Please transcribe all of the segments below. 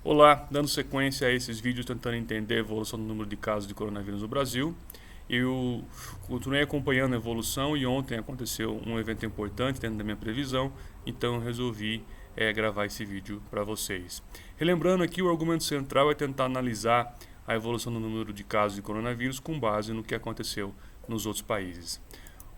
Olá, dando sequência a esses vídeos tentando entender a evolução do número de casos de coronavírus no Brasil. Eu continuei acompanhando a evolução e ontem aconteceu um evento importante dentro da minha previsão, então eu resolvi gravar esse vídeo para vocês. Relembrando aqui, o argumento central é tentar analisar a evolução do número de casos de coronavírus com base no que aconteceu nos outros países.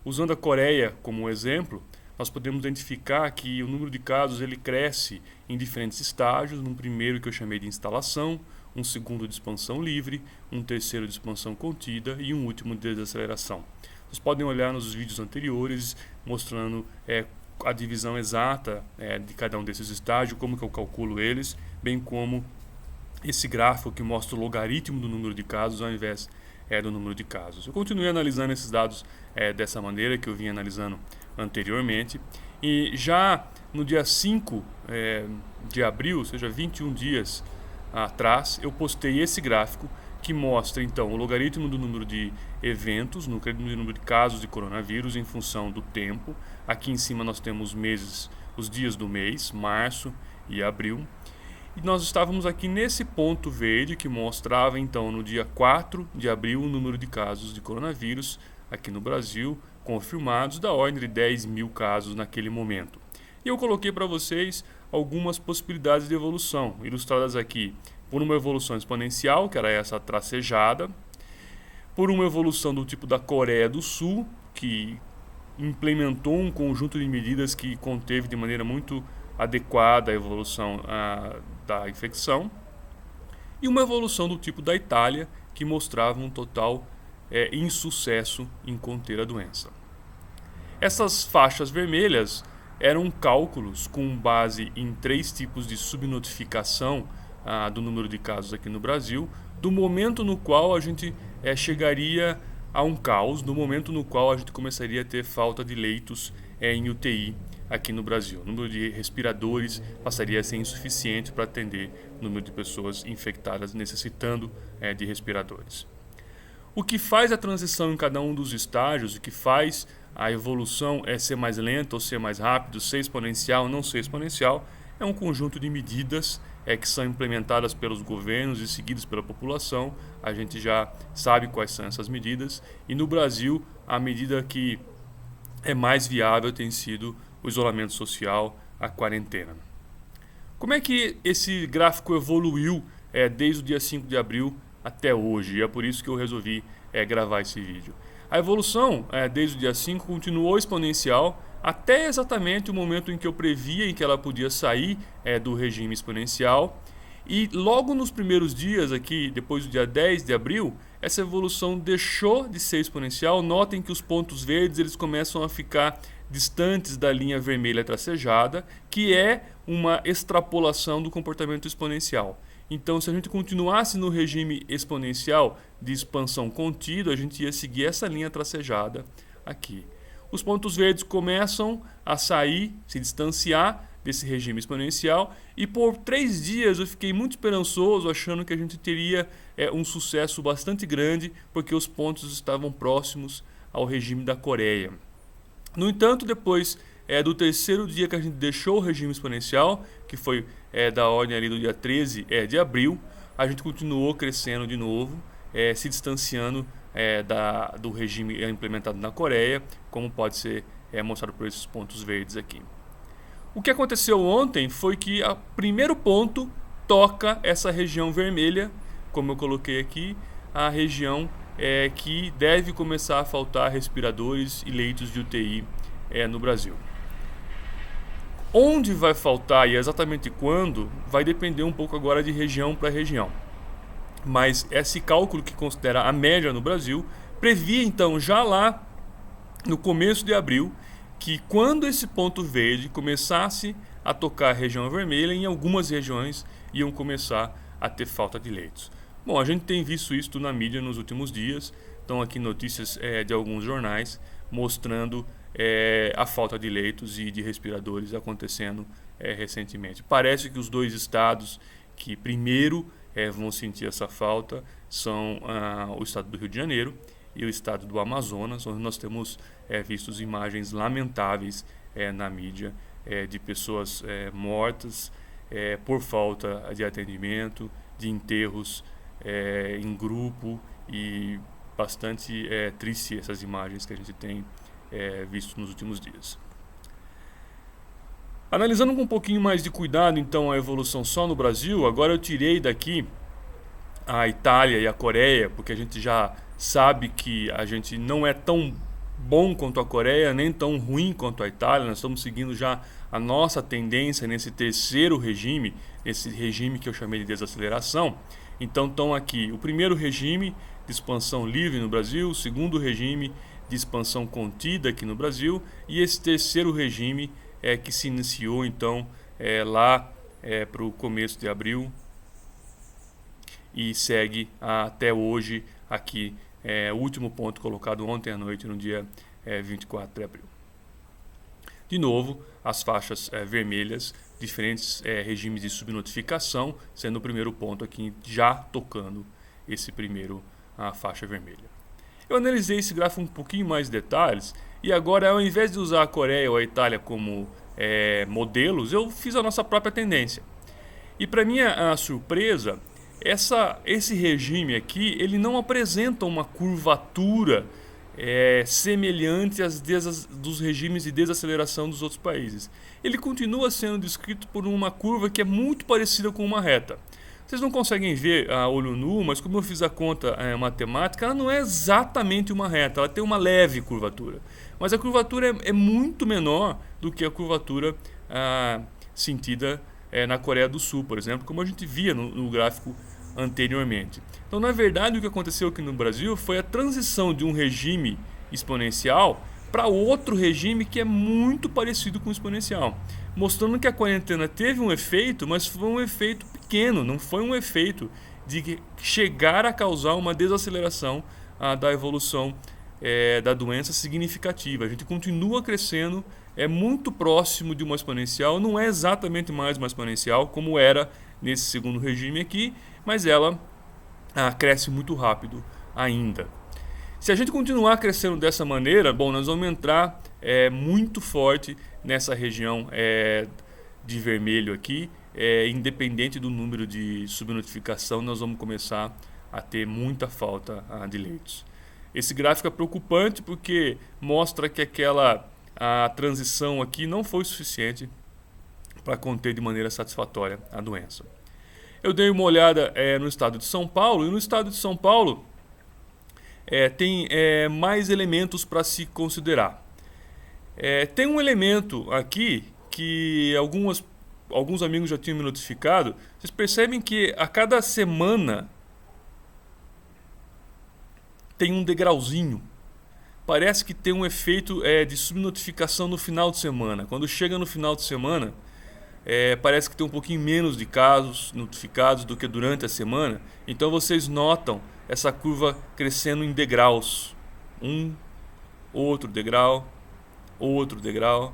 Usando a Coreia como exemplo, nós podemos identificar que o número de casos ele cresce em diferentes estágios, num primeiro que eu chamei de instalação, um segundo de expansão livre, um terceiro de expansão contida e um último de desaceleração. Vocês podem olhar nos vídeos anteriores mostrando a divisão exata de cada um desses estágios, como que eu calculo eles, bem como esse gráfico que mostra o logaritmo do número de casos ao invés do número de casos. Eu continuei analisando esses dados dessa maneira que eu vinha analisando anteriormente, e já no dia 5 de abril, ou seja, 21 dias atrás, eu postei esse gráfico que mostra então o logaritmo do número de eventos, no número de casos de coronavírus em função do tempo. Aqui em cima nós temos meses, os dias do mês, março e abril. E nós estávamos aqui nesse ponto verde que mostrava então no dia 4 de abril o número de casos de coronavírus aqui no Brasil confirmados da ordem de 10 mil casos naquele momento. E eu coloquei para vocês algumas possibilidades de evolução, ilustradas aqui por uma evolução exponencial, que era essa tracejada, por uma evolução do tipo da Coreia do Sul, que implementou um conjunto de medidas que conteve de maneira muito adequada a evolução da infecção, e uma evolução do tipo da Itália, que mostrava um total insucesso em conter a doença. Essas faixas vermelhas eram cálculos com base em 3 tipos de subnotificação do número de casos aqui no Brasil, do momento no qual a gente chegaria a um caos, do momento no qual a gente começaria a ter falta de leitos em UTI aqui no Brasil. O número de respiradores passaria a ser insuficiente para atender o número de pessoas infectadas necessitando de respiradores. O que faz a transição em cada um dos estágios, o que faz a evolução ser mais lenta ou ser mais rápido, ser exponencial ou não ser exponencial, é um conjunto de medidas que são implementadas pelos governos e seguidas pela população. A gente já sabe quais são essas medidas, e no Brasil a medida que é mais viável tem sido o isolamento social, a quarentena. Como é que esse gráfico evoluiu desde o dia 5 de abril até hoje? E é por isso que eu resolvi gravar esse vídeo. A evolução desde o dia 5 continuou exponencial até exatamente o momento em que eu previa em que ela podia sair do regime exponencial. E logo nos primeiros dias aqui, depois do dia 10 de abril, essa evolução deixou de ser exponencial. Notem que os pontos verdes eles começam a ficar distantes da linha vermelha tracejada, que é uma extrapolação do comportamento exponencial. Então, se a gente continuasse no regime exponencial de expansão contida, a gente ia seguir essa linha tracejada aqui. Os pontos verdes começam a sair, se distanciar desse regime exponencial, e por 3 dias eu fiquei muito esperançoso, achando que a gente teria um sucesso bastante grande, porque os pontos estavam próximos ao regime da Coreia. No entanto, depois do terceiro dia que a gente deixou o regime exponencial, que foi da ordem ali do dia 13 de abril, a gente continuou crescendo de novo, se distanciando do regime implementado na Coreia, como pode ser mostrado por esses pontos verdes aqui. O que aconteceu ontem foi que o primeiro ponto toca essa região vermelha, como eu coloquei aqui, a região que deve começar a faltar respiradores e leitos de UTI no Brasil. Onde vai faltar e exatamente quando vai depender um pouco agora de região para região. Mas esse cálculo que considera a média no Brasil previa então já lá no começo de abril que quando esse ponto verde começasse a tocar a região vermelha, em algumas regiões iam começar a ter falta de leitos. Bom, a gente tem visto isso na mídia nos últimos dias. Estão aqui notícias de alguns jornais mostrando a falta de leitos e de respiradores acontecendo recentemente. Parece que os 2 estados que primeiro vão sentir essa falta são o estado do Rio de Janeiro e o estado do Amazonas, onde nós temos visto imagens lamentáveis na mídia de pessoas mortas por falta de atendimento, de enterros em grupo, e bastante triste essas imagens que a gente tem visto nos últimos dias. Analisando com um pouquinho mais de cuidado então a evolução só no Brasil, agora eu tirei daqui a Itália e a Coreia, porque a gente já sabe que a gente não é tão bom quanto a Coreia, nem tão ruim quanto a Itália. Nós estamos seguindo já a nossa tendência nesse terceiro regime, esse regime que eu chamei de desaceleração. Então estão aqui o primeiro regime de expansão livre no Brasil, o segundo regime de expansão contida aqui no Brasil, e esse terceiro regime que se iniciou então lá para o começo de abril e segue até hoje aqui, o último ponto colocado ontem à noite, no dia 24 de abril. De novo, as faixas vermelhas, diferentes regimes de subnotificação, sendo o primeiro ponto aqui já tocando esse primeiro faixa vermelha. Eu analisei esse gráfico um pouquinho mais de detalhes, e agora, ao invés de usar a Coreia ou a Itália como modelos, eu fiz a nossa própria tendência. E para minha surpresa, esse regime aqui, ele não apresenta uma curvatura semelhante às dos regimes de desaceleração dos outros países. Ele continua sendo descrito por uma curva que é muito parecida com uma reta. Vocês não conseguem ver a olho nu, mas como eu fiz a conta matemática, ela não é exatamente uma reta, ela tem uma leve curvatura. Mas a curvatura é muito menor do que a curvatura sentida na Coreia do Sul, por exemplo, como a gente via no gráfico anteriormente. Então, na verdade, o que aconteceu aqui no Brasil foi a transição de um regime exponencial para outro regime que é muito parecido com o exponencial, mostrando que a quarentena teve um efeito, mas foi um efeito pequeno, não foi um efeito de chegar a causar uma desaceleração da evolução da doença significativa. A gente continua crescendo, é muito próximo de uma exponencial, não é exatamente mais uma exponencial como era nesse segundo regime aqui, mas ela cresce muito rápido ainda. Se a gente continuar crescendo dessa maneira, bom, nós vamos entrar muito forte nessa região de vermelho aqui, independente do número de subnotificação, nós vamos começar a ter muita falta de leitos. Esse gráfico é preocupante porque mostra que a transição aqui não foi suficiente para conter de maneira satisfatória a doença. Eu dei uma olhada no estado de São Paulo, e no estado de São Paulo tem mais elementos para se considerar. Tem um elemento aqui que alguns amigos já tinham me notificado. Vocês percebem que a cada semana tem um degrauzinho. Parece que tem um efeito de subnotificação no final de semana. Quando chega no final de semana, parece que tem um pouquinho menos de casos notificados do que durante a semana. Então vocês notam essa curva crescendo em degraus. Outro degrau, outro degrau,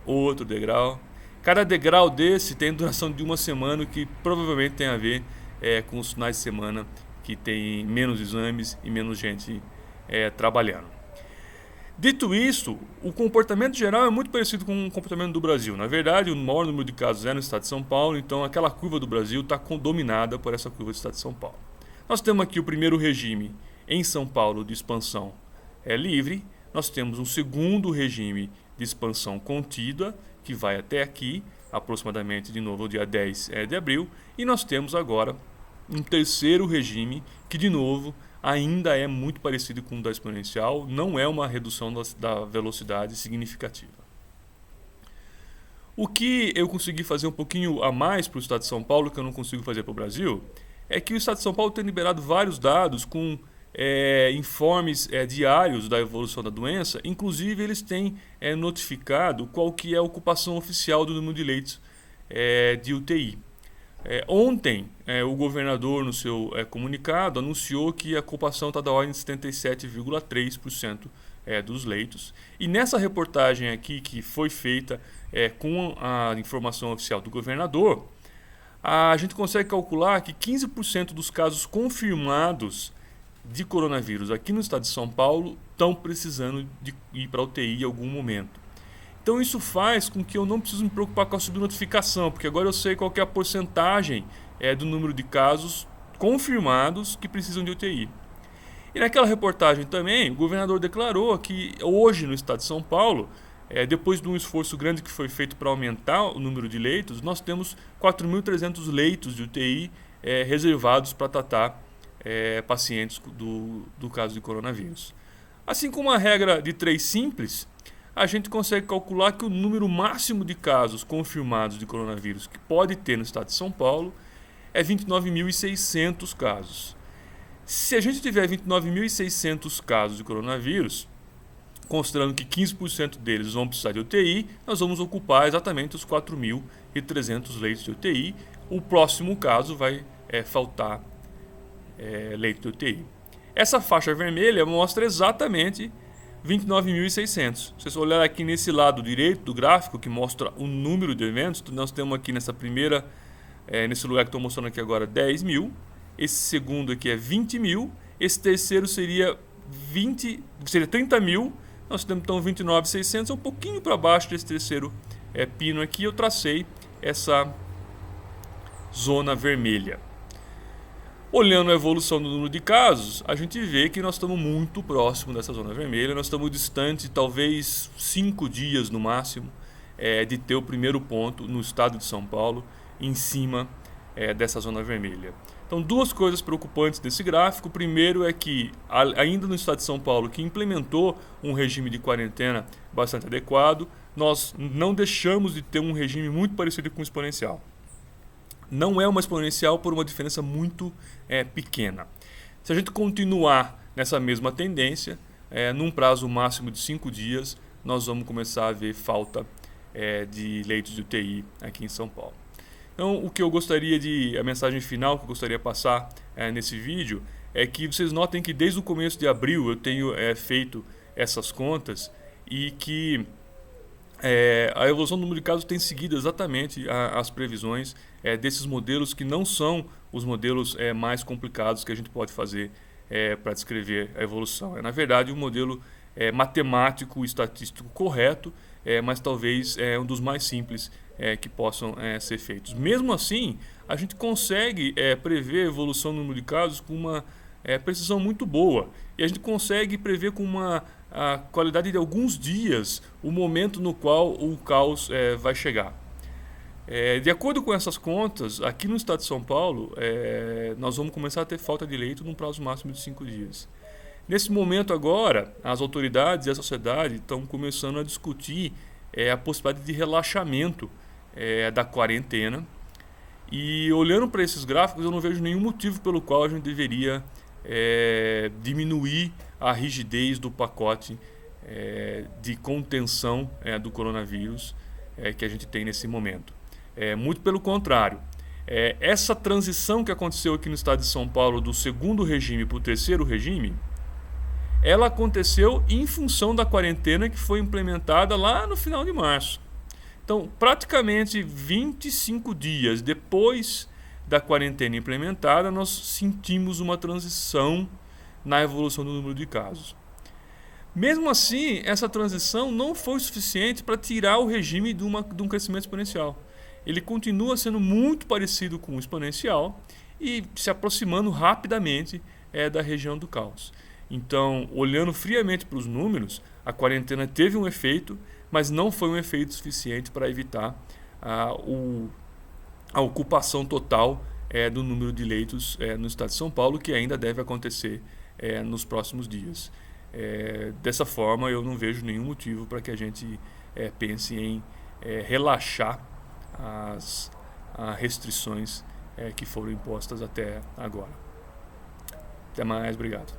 outro degrau. Cada degrau desse tem duração de uma semana, o que provavelmente tem a ver com os finais de semana que tem menos exames e menos gente trabalhando. Dito isso, o comportamento geral é muito parecido com o comportamento do Brasil. Na verdade, o maior número de casos é no estado de São Paulo, então aquela curva do Brasil está dominada por essa curva do estado de São Paulo. Nós temos aqui o primeiro regime em São Paulo de expansão livre, nós temos um segundo regime de expansão contida, que vai até aqui, aproximadamente de novo o dia 10 de abril, e nós temos agora um terceiro regime que de novo ainda é muito parecido com o da exponencial, não é uma redução da velocidade significativa. O que eu consegui fazer um pouquinho a mais para o estado de São Paulo, que eu não consigo fazer para o Brasil, é que o estado de São Paulo tem liberado vários dados com informes diários da evolução da doença. Inclusive eles têm notificado qual que é a ocupação oficial do número de leitos de UTI. Ontem, o governador, no seu comunicado, anunciou que a ocupação está da ordem de 77,3% dos leitos. E nessa reportagem aqui, que foi feita com a informação oficial do governador, a gente consegue calcular que 15% dos casos confirmados de coronavírus aqui no estado de São Paulo estão precisando de ir para a UTI em algum momento. Então isso faz com que eu não preciso me preocupar com a subnotificação, porque agora eu sei qual que é a porcentagem do número de casos confirmados que precisam de UTI. E naquela reportagem também, o governador declarou que hoje no estado de São Paulo, depois de um esforço grande que foi feito para aumentar o número de leitos, nós temos 4.300 leitos de UTI reservados para tratar pacientes do caso de coronavírus. Assim como a regra de 3 simples, a gente consegue calcular que o número máximo de casos confirmados de coronavírus que pode ter no estado de São Paulo é 29.600 casos. Se a gente tiver 29.600 casos de coronavírus, considerando que 15% deles vão precisar de UTI, nós vamos ocupar exatamente os 4.300 leitos de UTI. O próximo caso vai faltar leito de UTI. Essa faixa vermelha mostra exatamente 29.600. Se você olhar aqui nesse lado direito do gráfico, que mostra o número de eventos, nós temos aqui nesse lugar que estou mostrando aqui agora, 10.000. Esse segundo aqui é 20.000. Esse terceiro seria 30.000. Nós temos então 29.600, um pouquinho para baixo desse terceiro pino aqui. Eu tracei essa zona vermelha. Olhando a evolução do número de casos, a gente vê que nós estamos muito próximo dessa zona vermelha. Nós estamos distantes, talvez 5 dias no máximo, de ter o primeiro ponto no estado de São Paulo, em cima dessa zona vermelha. Então, 2 coisas preocupantes desse gráfico. O primeiro é que, ainda no estado de São Paulo, que implementou um regime de quarentena bastante adequado, nós não deixamos de ter um regime muito parecido com o exponencial. Não é uma exponencial por uma diferença muito pequena. Se a gente continuar nessa mesma tendência, num prazo máximo de 5 dias, nós vamos começar a ver falta de leitos de UTI aqui em São Paulo. Então, a mensagem final que eu gostaria de passar nesse vídeo é que vocês notem que desde o começo de abril eu tenho feito essas contas e que a evolução do número de casos tem seguido exatamente as previsões desses modelos que não são os modelos mais complicados que a gente pode fazer para descrever a evolução. É, na verdade, um modelo matemático, estatístico correto, mas talvez um dos mais simples que possam ser feitos. Mesmo assim, a gente consegue prever a evolução do número de casos com uma precisão muito boa. E a gente consegue prever com uma qualidade de alguns dias o momento no qual o caos vai chegar. De acordo com essas contas, aqui no estado de São Paulo, nós vamos começar a ter falta de leito num prazo máximo de 5 dias. Nesse momento agora, as autoridades e a sociedade estão começando a discutir a possibilidade de relaxamento da quarentena. E olhando para esses gráficos, eu não vejo nenhum motivo pelo qual a gente deveria diminuir a rigidez do pacote de contenção do coronavírus que a gente tem nesse momento. Muito pelo contrário. Essa transição que aconteceu aqui no estado de São Paulo do segundo regime para o terceiro regime, ela aconteceu em função da quarentena que foi implementada lá no final de março. Então, praticamente 25 dias depois da quarentena implementada, nós sentimos uma transição na evolução do número de casos. Mesmo assim, essa transição não foi suficiente para tirar o regime de um crescimento exponencial. Ele continua sendo muito parecido com o exponencial e se aproximando rapidamente da região do caos. Então, olhando friamente para os números, a quarentena teve um efeito, mas não foi um efeito suficiente para evitar a ocupação total do número de leitos no estado de São Paulo, que ainda deve acontecer nos próximos dias. Dessa forma, eu não vejo nenhum motivo para que a gente pense em relaxar as restrições que foram impostas até agora. Até mais, obrigado.